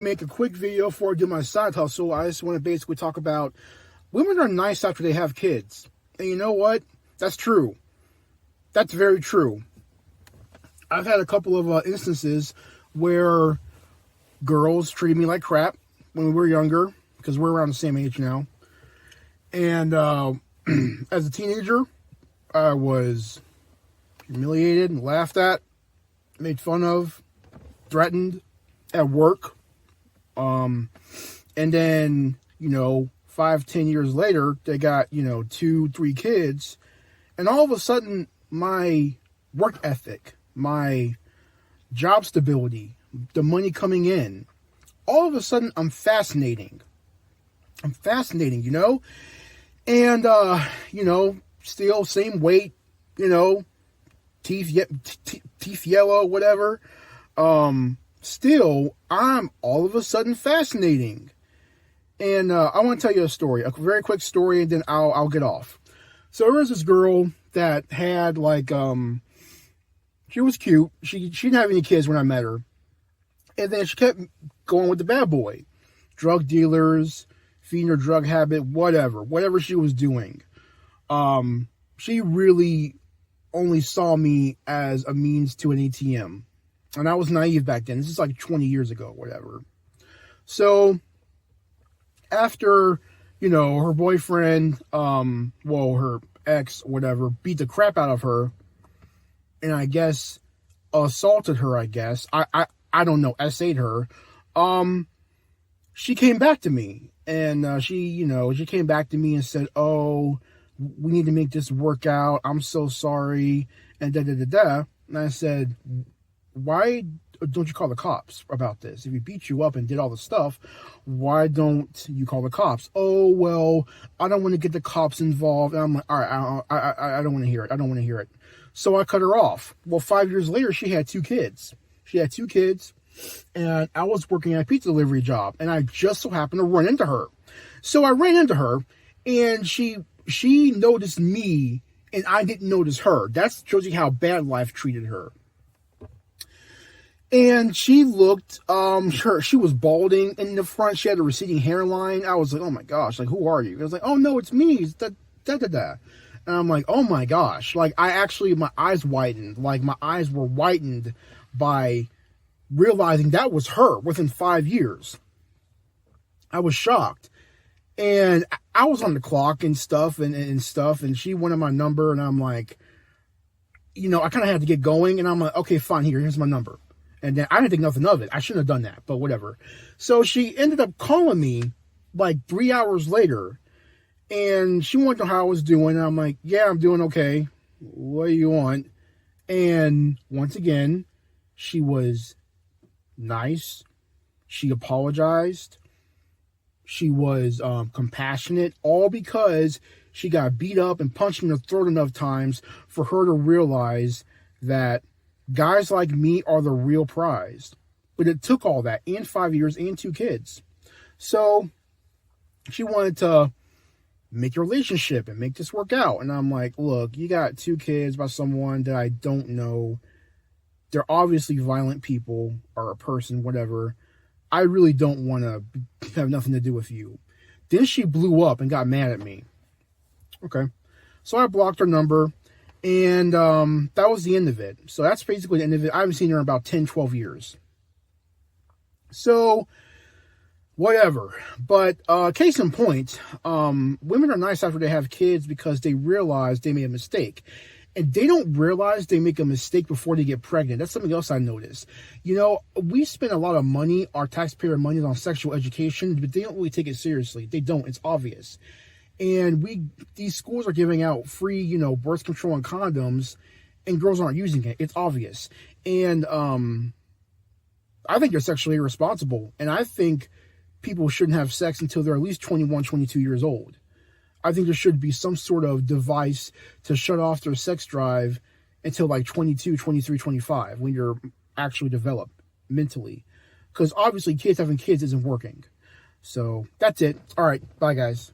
Make a quick video before I do my side hustle. I just want to basically talk about women are nice after they have kids. And you know what? That's true. That's very true. I've had a couple of instances where girls treated me like crap when we were younger, because we're around the same age now. And as a teenager, I was humiliated, laughed at, made fun of, threatened at work. And then, 5-10 years later, they got, 2-3 kids. And all of a sudden, my work ethic, my job stability, the money coming in, all of a sudden, I'm fascinating. And, still same weight, teeth yellow, whatever. Still, I'm all of a sudden fascinating. And I want to tell you a story, a very quick story, and then I'll get off. So there was this girl that had she was cute. She didn't have any kids when I met her. And then she kept going with the bad boy. Drug dealers, feeding her drug habit, whatever she was doing. She really only saw me as a means to an ATM. And I was naive back then. This is like 20 years ago, whatever. So, after, her boyfriend, her ex, whatever, beat the crap out of her, and I guess assaulted her, I don't know, essayed her, she came back to me. And she came back to me and said, "Oh, we need to make this work out. I'm so sorry." And da-da-da-da. And I said, "Why don't you call the cops about this? If he beat you up and did all the stuff, why don't you call the cops?" "Oh, well, I don't want to get the cops involved." And I'm like, all right, I don't want to hear it. I don't want to hear it. So I cut her off. Well, 5 years later, she had 2 kids. And I was working at a pizza delivery job, and I just so happened to run into her. So I ran into her, and she noticed me, and I didn't notice her. That shows you how bad life treated her. And she looked, she was balding in the front. She had a receding hairline. I was like, oh my gosh, like, who are you? I was like, oh no, it's me. It's da-da-da-da. And I'm like, oh my gosh. Like, my eyes widened. Like, my eyes were widened by realizing that was her within 5 years. I was shocked. And I was on the clock and stuff, and she wanted my number, and I'm like, I kind of had to get going, and I'm like, okay, fine, here's my number. And then I didn't think nothing of it. I shouldn't have done that, but whatever. So she ended up calling me like 3 hours later, and she wanted to know how I was doing. And I'm like, yeah, I'm doing okay. What do you want? And once again, she was nice. She apologized. She was compassionate, all because she got beat up and punched in the throat enough times for her to realize that guys like me are the real prize. But it took all that, and 5 years, and 2 kids. So she wanted to make a relationship and make this work out. And I'm like, look, you got 2 kids by someone that I don't know. They're obviously violent people, or a person, whatever. I really don't want to have nothing to do with you. Then she blew up and got mad at me. Okay. So I blocked her number. And that was the end of it. So that's basically the end of it. I haven't seen her in about 10, 12 years. So, whatever. But case in point, women are nice after they have kids because they realize they made a mistake. And they don't realize they make a mistake before they get pregnant. That's something else I noticed. We spend a lot of money, our taxpayer money, on sexual education, but they don't really take it seriously. They don't. It's obvious. And these schools are giving out free, birth control and condoms, and girls aren't using it. It's obvious. And I think they're sexually irresponsible. And I think people shouldn't have sex until they're at least 21, 22 years old. I think there should be some sort of device to shut off their sex drive until like 22, 23, 25, when you're actually developed mentally. Because obviously having kids isn't working. So that's it. All right. Bye, guys.